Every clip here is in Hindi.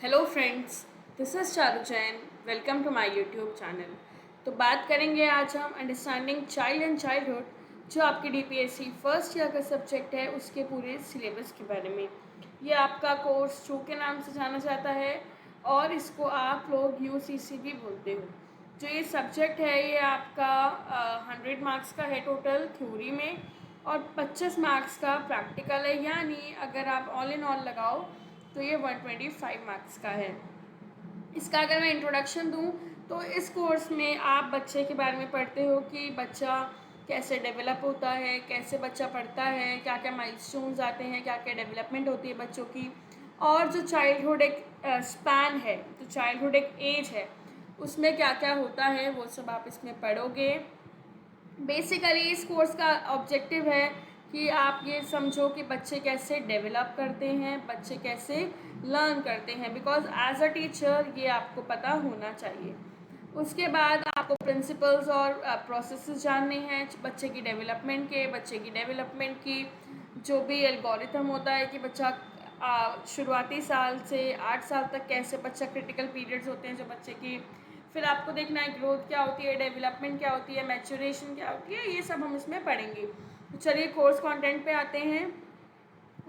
Hello friends, this is Charu Jain. Welcome to my YouTube channel. तो बात करेंगे आज हम अंडरस्टैंडिंग चाइल्ड एंड चाइल्डहुड, जो आपकी डीपीएससी फर्स्ट ईयर का सब्जेक्ट है, उसके पूरे सिलेबस के बारे में। ये आपका कोर्स जो के नाम से जाना जाता है और इसको आप लोग यूसीसी भी बोलते हो। जो ये सब्जेक्ट है ये आपका 100 मार्क्स का है टोटल थ्योरी में, और 25 मार्क्स का प्रैक्टिकल है। यानी अगर आप ऑल इन ऑल लगाओ तो ये 125 मार्क्स का है। इसका अगर मैं इंट्रोडक्शन दूं तो इस कोर्स में आप बच्चे के बारे में पढ़ते हो कि बच्चा कैसे डेवलप होता है, कैसे बच्चा पढ़ता है, क्या क्या माइलस्टोन्स आते हैं, क्या क्या डेवलपमेंट होती है बच्चों की, और जो चाइल्डहुड एक स्पैन है, जो चाइल्डहुड एक एज है, उसमें क्या क्या होता है वो सब आप इसमें पढ़ोगे। बेसिकली इस कोर्स का ऑब्जेक्टिव है कि आप ये समझो कि बच्चे कैसे डेवलप करते हैं, बच्चे कैसे लर्न करते हैं, बिकॉज एज अ टीचर ये आपको पता होना चाहिए। उसके बाद आपको प्रिंसिपल्स और प्रोसेसेस जानने हैं बच्चे की डेवलपमेंट के, बच्चे की डेवलपमेंट की जो भी एल्गोरिथम होता है कि बच्चा शुरुआती साल से 8 साल तक कैसे, बच्चा क्रिटिकल पीरियड्स होते हैं जो बच्चे की, फिर आपको देखना है ग्रोथ क्या होती है, डेवलपमेंट क्या होती है, मैच्योरेशन क्या होती है, ये सब हम इसमें पढ़ेंगे। तो चलिए कोर्स कंटेंट पे आते हैं।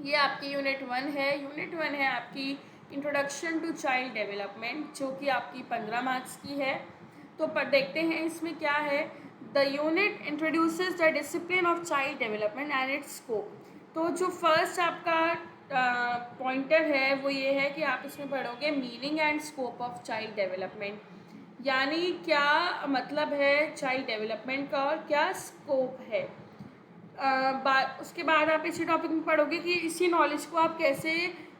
ये आपकी यूनिट 1 है। यूनिट 1 है आपकी इंट्रोडक्शन टू चाइल्ड डेवलपमेंट, जो कि आपकी 15 मार्क्स की है। तो पर देखते हैं इसमें क्या है। The unit introduces the discipline of child development and it's scope. तो जो फर्स्ट आपका पॉइंटर है वो ये है कि आप इसमें पढ़ोगे meaning and scope of child development, यानी क्या मतलब है चाइल्ड डेवलपमेंट का और क्या स्कोप है। उसके बाद आप इसी टॉपिक में पढ़ोगे कि इसी नॉलेज को आप कैसे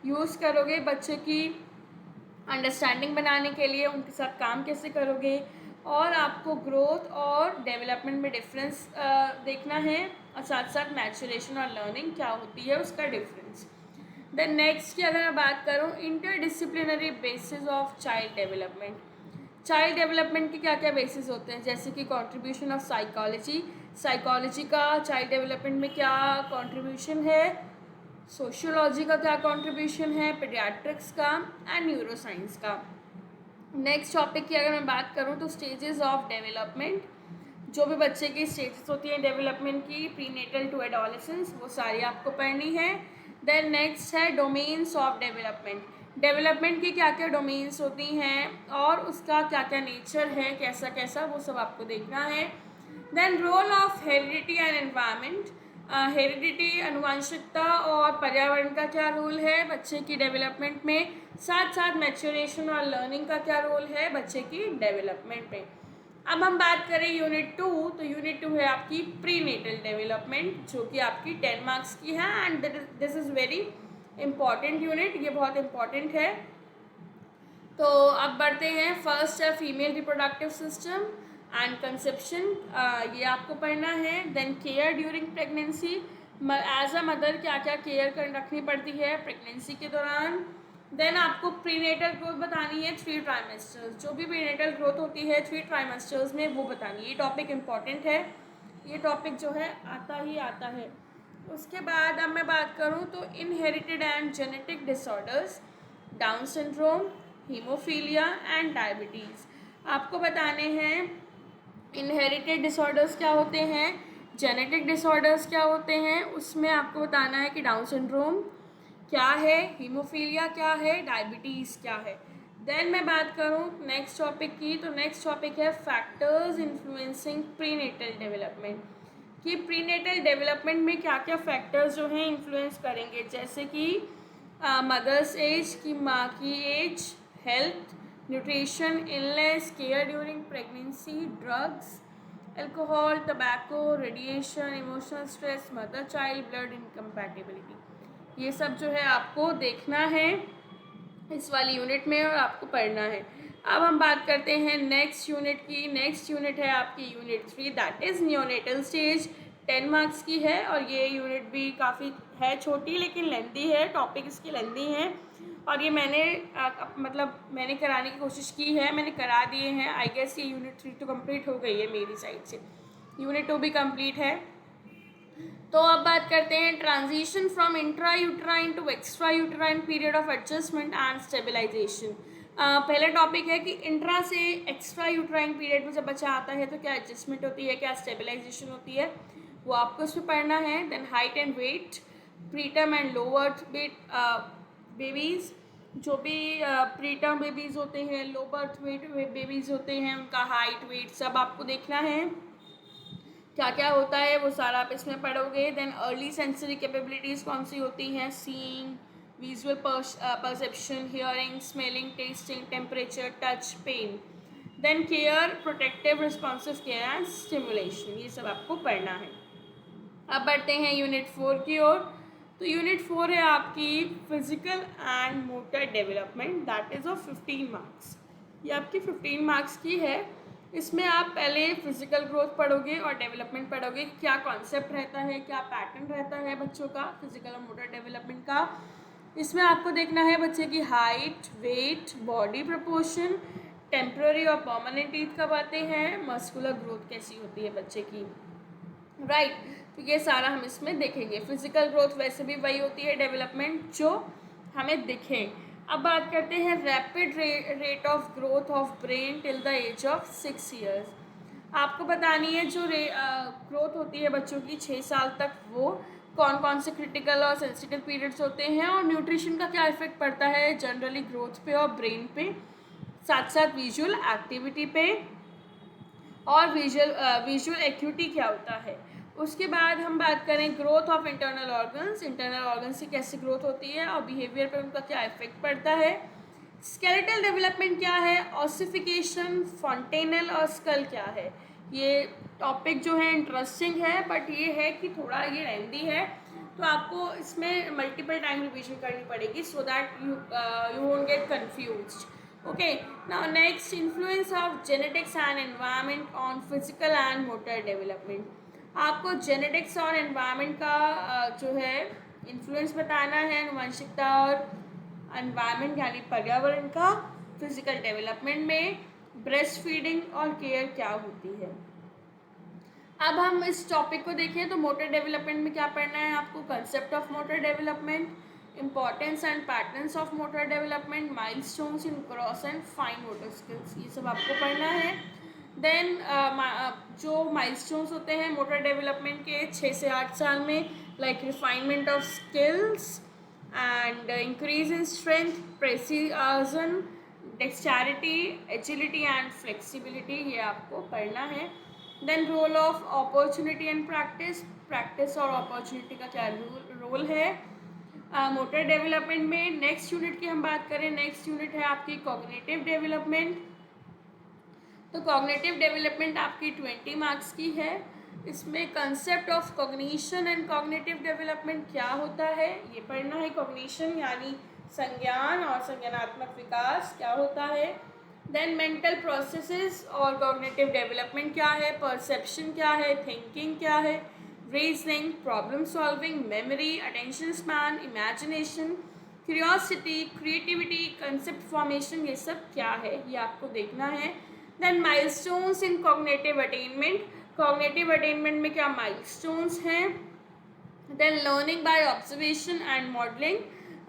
यूज़ करोगे बच्चे की अंडरस्टैंडिंग बनाने के लिए, उनके साथ काम कैसे करोगे, और आपको ग्रोथ और डेवलपमेंट में डिफरेंस देखना है, और साथ साथ मैच्योरेशन और लर्निंग क्या होती है उसका डिफरेंस। देन नेक्स्ट की अगर मैं बात करूँ, interdisciplinary basis of child development. Child development के क्या क्या बेसिस होते हैं, जैसे कि कंट्रीब्यूशन ऑफ साइकोलॉजी, साइकोलॉजी का चाइल्ड डेवलपमेंट में क्या कंट्रीब्यूशन है, सोशियोलॉजी का क्या कंट्रीब्यूशन है, पीडियाट्रिक्स का, एंड न्यूरोसाइंस का। नेक्स्ट टॉपिक की अगर मैं बात करूँ तो स्टेजेस ऑफ डेवलपमेंट, जो भी बच्चे की स्टेजेस होती हैं डेवलपमेंट की, प्रीनेटल टू एडोलेसेंस, वो सारी आपको पढ़नी है। देन नेक्स्ट है डोमेन्स ऑफ डेवलपमेंट, डेवलपमेंट की क्या क्या डोमेन्स होती हैं और उसका क्या क्या नेचर है, कैसा कैसा, वो सब आपको देखना है। Then role of heredity and environment, heredity अनुवांशिकता और पर्यावरण का क्या रोल है बच्चे की डेवलपमेंट में, साथ साथ मैच्योरेशन और लर्निंग का क्या रोल है बच्चे की डेवलपमेंट में। अब हम बात करें यूनिट 2, तो यूनिट 2 है आपकी प्री नेटल डेवलपमेंट, जो कि आपकी 10 मार्क्स की है, and this is very important unit, ये बहुत इम्पॉर्टेंट है। तो अब बढ़ते हैं। फर्स्ट है female reproductive system and conception, ये आपको पढ़ना है। Then care during pregnancy, as a mother क्या क्या केयर कर रखनी पड़ती है प्रेगनेंसी के दौरान। देन आपको प्रीनेटल ग्रोथ बतानी है 3 ट्राइमेस्टर्स, जो भी प्रीनेटल ग्रोथ होती है 3 ट्राइमेस्टर्स में वो बतानी है। ये टॉपिक इम्पॉर्टेंट है, ये टॉपिक जो है आता ही आता है। उसके बाद अब मैं बात करूँ तो inherited and genetic disorders, down syndrome, haemophilia and diabetes आपको बताने हैं। इनहेरिटेड डिसऑर्डर्स क्या होते हैं, जेनेटिक डिसऑर्डर्स क्या होते हैं, उसमें आपको बताना है कि डाउन सिंड्रोम क्या है, हीमोफीलिया क्या है, डायबिटीज़ क्या है। देन मैं बात करूँ नेक्स्ट टॉपिक की, तो नेक्स्ट टॉपिक है फैक्टर्स इन्फ्लुएंसिंग प्रीनेटल डेवलपमेंट, कि प्रीनेटल डेवलपमेंट में क्या क्या फैक्टर्स जो हैं इन्फ्लुएंस करेंगे, जैसे कि मदर्स एज, की माँ की age, health, nutrition, illness, care during pregnancy, drugs, alcohol, tobacco, radiation, emotional stress, mother child blood incompatibility, ये सब जो है आपको देखना है इस वाली यूनिट में और आपको पढ़ना है। अब हम बात करते हैं नेक्स्ट यूनिट की। नेक्स्ट यूनिट है आपकी unit 3, that is neonatal stage, 10 marks की है, और ये यूनिट भी काफ़ी है छोटी लेकिन लेंदी है, टॉपिक इसकी लेंदी हैं, और ये मैंने मैंने कराने की कोशिश की है, मैंने करा दिए हैं। आई गेस ये यूनिट 3 तो कंप्लीट हो गई है मेरी साइड से, यूनिट 2 भी कंप्लीट है। तो अब बात करते हैं transition from intra uterine to extra uterine period of adjustment and stabilisation. पहला टॉपिक है कि इंट्रा से एक्स्ट्रा यूट्राइन पीरियड में जब बच्चा आता है तो क्या एडजस्टमेंट होती है, क्या स्टेबलाइजेशन होती है, वो आपको उसमें पढ़ना है। Then height and weight, preterm and lower weight babies, जो भी प्रीटर्म बेबीज़ होते हैं, लो बर्थ वेट बेबीज़ होते हैं, उनका हाइट वेट सब आपको देखना है, क्या क्या होता है वो सारा आप इसमें पढ़ोगे। देन अर्ली सेंसरी कैपेबिलिटीज़ कौन सी होती हैं, seeing, visual perception, hearing, smelling, tasting, temperature, touch, pain. Then care, protective, responsive care and stimulation, ये सब आपको पढ़ना है। अब बढ़ते हैं यूनिट 4 की ओर। तो यूनिट 4 है आपकी physical and motor development, that is of 15 marks. ये आपकी 15 मार्क्स की है। इसमें आप पहले फिजिकल ग्रोथ पढ़ोगे और डेवलपमेंट पढ़ोगे, क्या कॉन्सेप्ट रहता है, क्या पैटर्न रहता है बच्चों का फिजिकल और मोटर डेवलपमेंट का। इसमें आपको देखना है बच्चे की height, weight, body proportion, temporary और परमानेंट टीथ कब आते हैं, मस्कुलर ग्रोथ कैसी होती है बच्चे की, राइट। तो ये सारा हम इसमें देखेंगे। फिजिकल ग्रोथ वैसे भी वही होती है डेवलपमेंट जो हमें दिखे। अब बात करते हैं rapid rate of growth of brain till the age of 6 years. आपको बतानी है जो ग्रोथ होती है बच्चों की 6 साल तक, वो कौन कौन से क्रिटिकल और सेंसिटिव पीरियड्स होते हैं और न्यूट्रिशन का क्या इफेक्ट पड़ता है जनरली ग्रोथ पे और ब्रेन पे, साथ साथ विजुअल एक्टिविटी पे और विजुअल एक्यूटी क्या होता है। उसके बाद हम बात करें ग्रोथ ऑफ इंटरनल ऑर्गन्स की कैसे ग्रोथ होती है और बिहेवियर पर उनका क्या इफेक्ट पड़ता है। स्केलेटल डेवलपमेंट क्या है, ऑसिफिकेशन, फॉन्टेनल और स्कल क्या है। ये टॉपिक जो है इंटरेस्टिंग है, बट ये है कि थोड़ा ये लेंथी है, तो आपको इसमें मल्टीपल टाइम रिविजन करनी पड़ेगी so that you won't get confused. Okay, now next, influence of genetics and environment on physical and motor development. आपको जेनेटिक्स और एनवायरनमेंट का जो है इन्फ्लुएंस बताना है, आनुवंशिकता और एनवायरनमेंट यानी पर्यावरण का फिजिकल डेवलपमेंट में। ब्रेस्ट फीडिंग और केयर क्या होती है। अब हम इस टॉपिक को देखें तो मोटर डेवलपमेंट में क्या पढ़ना है आपको, concept of motor development, importance and patterns of motor development, milestones in gross and fine motor skills, ये सब आपको पढ़ना है। देन जो माइलस्टोन्स होते हैं मोटर डेवलपमेंट के 6 से 8 साल में, like refinement of skills and increase in strength, precision, dexterity, agility and flexibility, ये आपको पढ़ना है। Then role of opportunity and practice और अपॉर्चुनिटी का क्या रोल है मोटर डेवलपमेंट में। नेक्स्ट यूनिट की हम बात करें, नेक्स्ट यूनिट है आपकी कॉग्निटिव डेवलपमेंट। तो कॉग्निटिव डेवलपमेंट आपकी 20 मार्क्स की है। इसमें concept of cognition and cognitive development क्या होता है ये पढ़ना है। कॉग्निशन यानी संज्ञान और संज्ञानात्मक विकास क्या होता है। देन मेंटल प्रोसेसेस और कॉग्निटिव डेवलपमेंट क्या है, परसेप्शन क्या है, थिंकिंग क्या है, reasoning, problem solving, memory, attention span, imagination, curiosity, creativity, concept formation, ये सब क्या है ये आपको देखना है। Then milestones in cognitive attainment, cognitive attainment में क्या माइलस्टोन्स हैं। Then learning by observation and modelling,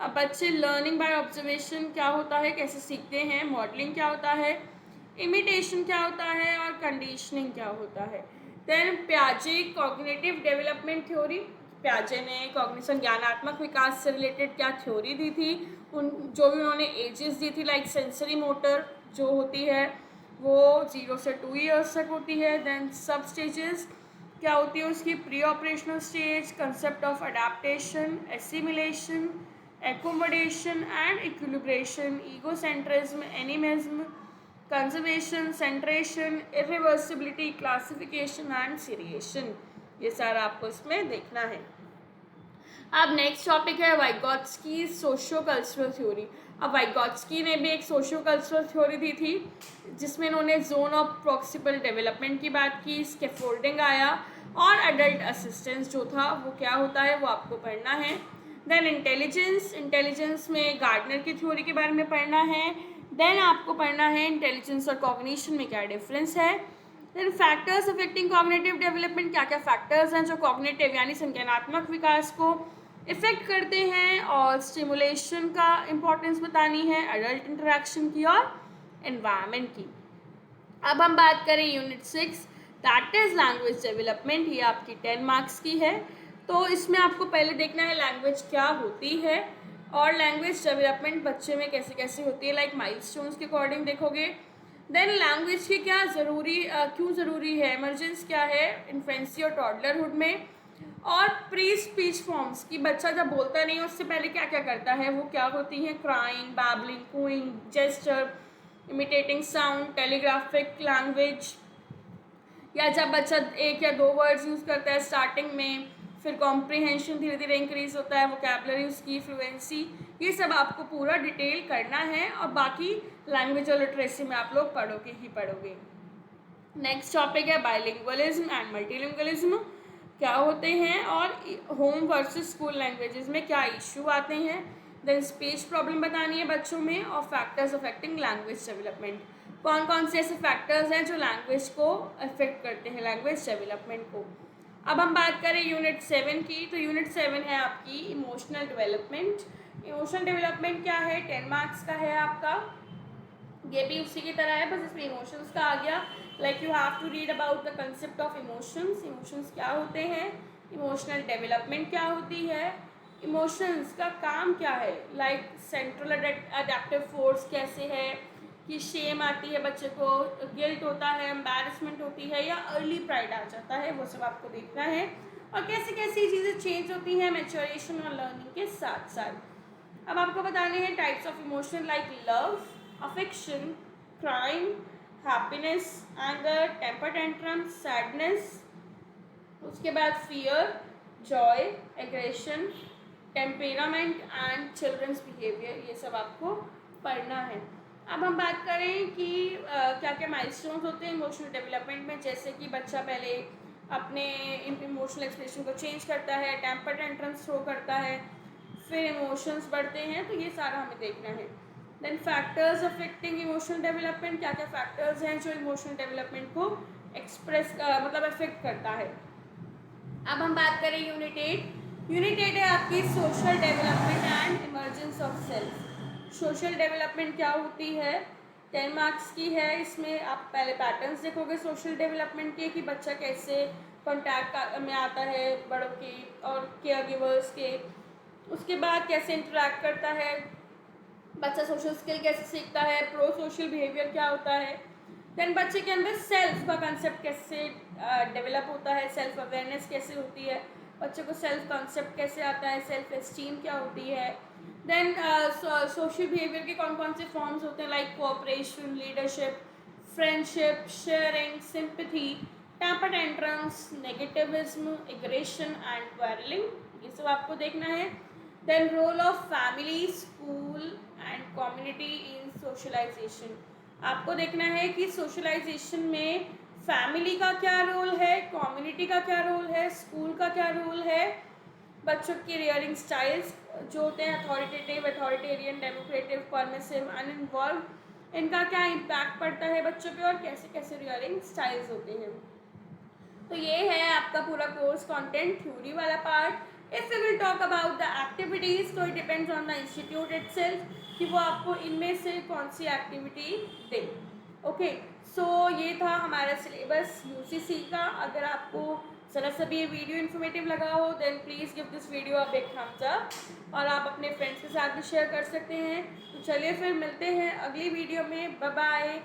अब बच्चे लर्निंग बाय ऑब्जर्वेशन क्या होता है, कैसे सीखते हैं, मॉडलिंग क्या होता है, इमिटेशन क्या होता है और कंडीशनिंग क्या होता है। देन प्याजे कॉग्निटिव डेवलपमेंट थ्योरी, प्याजे ने कॉग्निशन ज्ञानात्मक विकास से रिलेटेड क्या थ्योरी दी थी, उन जो भी उन्होंने एजेस दी थी, लाइक सेंसरी मोटर जो होती है वो 0 से 2 ईयर्स तक होती है। देन सब स्टेजेस क्या होती है उसकी, pre operational stage, concept of adaptation, assimilation, accommodation and equilibration, egocentrism, animism, conservation, सेंट्रेशन, irreversibility, classification and seriation, ये सारा आपको इसमें देखना है। अब नेक्स्ट टॉपिक है वाइगॉट्स्की सोशियो कल्चरल थ्योरी। अब वाइगॉट्स्की ने भी एक सोशियो कल्चरल थ्योरी दी थी जिसमें इन्होंने जोन ऑफ प्रॉक्सिमल डेवलपमेंट की बात की, स्कैफोल्डिंग आया और एडल्ट असिस्टेंस जो था वो क्या होता है वो आपको पढ़ना है। देन इंटेलिजेंस में गार्डनर की थ्योरी के बारे में पढ़ना है। देन आपको पढ़ना है इंटेलिजेंस और कॉग्निशन में क्या डिफरेंस है। Then factors affecting cognitive development, क्या क्या फैक्टर्स हैं जो कॉग्निटिव यानी संज्ञानात्मक विकास को इफेक्ट करते हैं, और स्टिमुलेशन का इम्पोर्टेंस बतानी है, एडल्ट इंटरेक्शन की और एनवायरनमेंट की। अब हम बात करें unit 6 that is language development. ये आपकी 10 मार्क्स की है। तो इसमें आपको पहले देखना है लैंग्वेज क्या होती है और लैंग्वेज डेवलपमेंट बच्चे में कैसे कैसे होती है, लाइक माइलस्टोन्स के अकॉर्डिंग देखोगे। देन लैंग्वेज की क्या क्यों ज़रूरी है, इमरजेंस क्या है इन्फेंसी और टॉडलरहुड में, और प्री स्पीच फॉर्म्स की बच्चा जब बोलता नहीं है उससे पहले क्या क्या करता है, वो क्या होती हैं, crying, babbling, cooing, gesture, imitating sound, telegraphic language, या जब बच्चा एक या दो वर्ड्स यूज़ करता है स्टार्टिंग में, फिर कॉम्प्रिहेंशन धीरे धीरे इंक्रीज होता है, वोकैबुलरी उसकी, फ्लुएंसी, ये सब आपको पूरा डिटेल करना है और बाकी लैंग्वेज और लिटरेसी में आप लोग पढ़ोगे ही पढ़ोगे। नेक्स्ट टॉपिक है बाइलिंगुअलिज्म एंड मल्टीलिंगुअलिज्म, क्या होते हैं और होम वर्सेस स्कूल लैंग्वेजेस में क्या इशू आते हैं। देन स्पीच प्रॉब्लम बतानी है बच्चों में, और फैक्टर्स अफेक्टिंग लैंग्वेज डेवलपमेंट, कौन कौन से ऐसे फैक्टर्स हैं जो लैंग्वेज को अफेक्ट करते हैं, लैंग्वेज डेवलपमेंट को। अब हम बात करें यूनिट 7 की, तो यूनिट 7 है आपकी इमोशनल डेवलपमेंट। इमोशनल डेवलपमेंट क्या है, 10 मार्क्स का है आपका, ये भी उसी की तरह है, बस इसमें इमोशंस का आ गया। Like you have to read about the concept of emotions, emotions क्या होते हैं, इमोशनल डेवलपमेंट क्या होती है, इमोशंस का काम क्या है, लाइक सेंट्रल अडेप्टिव फोर्स कैसे है, कि शेम आती है बच्चे को, गिल्ट होता है, एम्बैरसमेंट होती है, या अर्ली प्राइड आ जाता है, वो सब आपको देखना है, और कैसे कैसी चीज़ें चेंज होती हैं मैच्योरेशन और लर्निंग के साथ साथ। अब आपको बताने हैं types of emotion, like love, affection, crime, happiness, anger, temper tantrum, sadness, उसके बाद fear, joy, aggression, temperament and children's behaviour, ये सब आपको पढ़ना है। अब हम बात करें कि क्या क्या माइलस्टोन्स होते हैं इमोशनल डेवलपमेंट में, जैसे कि बच्चा पहले अपने इमोशनल एक्सप्रेशन को चेंज करता है, टेम्पर टेंट्रम्स थ्रो करता है, फिर इमोशंस बढ़ते हैं, तो ये सारा हमें देखना है। Then factors affecting emotional development, क्या क्या फैक्टर्स हैं जो इमोशनल डेवलपमेंट को एक्सप्रेस मतलब अफेक्ट करता है। अब हम बात करें यूनिट 8। यूनिट 8 है आपकी social development and emergence of self. Social development क्या होती है, 10 मार्क्स की है। इसमें आप पहले पैटर्न्स देखोगे सोशल डेवलपमेंट के, कि बच्चा कैसे कॉन्टैक्ट में आता है बड़ों के और केयर गिवर्स के, उसके बाद कैसे इंटरेक्ट करता है बच्चा, सोशल स्किल कैसे सीखता है, प्रो सोशल बिहेवियर क्या होता है, देन बच्चे के अंदर सेल्फ का कंसेप्ट कैसे डेवलप होता है, सेल्फ अवेयरनेस कैसे होती है, बच्चे को सेल्फ कंसेप्ट कैसे आता है, सेल्फ एस्टीम क्या होती है, देन सोशल बिहेवियर के कौन कौन से फॉर्म्स होते हैं, like cooperation, leadership, friendship, sharing, sympathy, temper tantrums, negativism, aggression and quarrelling, ये सब आपको देखना है। Then role of family, school and community in socialisation, आपको देखना है कि सोशलाइजेशन में फैमिली का क्या रोल है, कम्युनिटी का क्या रोल है, स्कूल का क्या रोल है, बच्चों की रियरिंग स्टाइल्स जो होते हैं authoritative, authoritarian, democratic, permissive, uninvolved, इनका क्या इम्पैक्ट पड़ता है बच्चों पे, और कैसे कैसे रियरिंग स्टाइल्स होते हैं। तो ये है आपका पूरा कोर्स कंटेंट, थ्योरी वाला part. If we will talk about the activities, तो it depends on the institute itself कि वो आपको इनमें से कौन सी एक्टिविटी दे। ओके, सो ये था हमारा सिलेबस यूसीसी का। अगर आपको ज़रा सा भी ये वीडियो इन्फॉर्मेटिव लगा हो, then please give this video a big thumbs up, और आप अपने फ्रेंड्स के साथ भी शेयर कर सकते हैं। तो चलिए फिर मिलते हैं अगली वीडियो में, बाय बाय।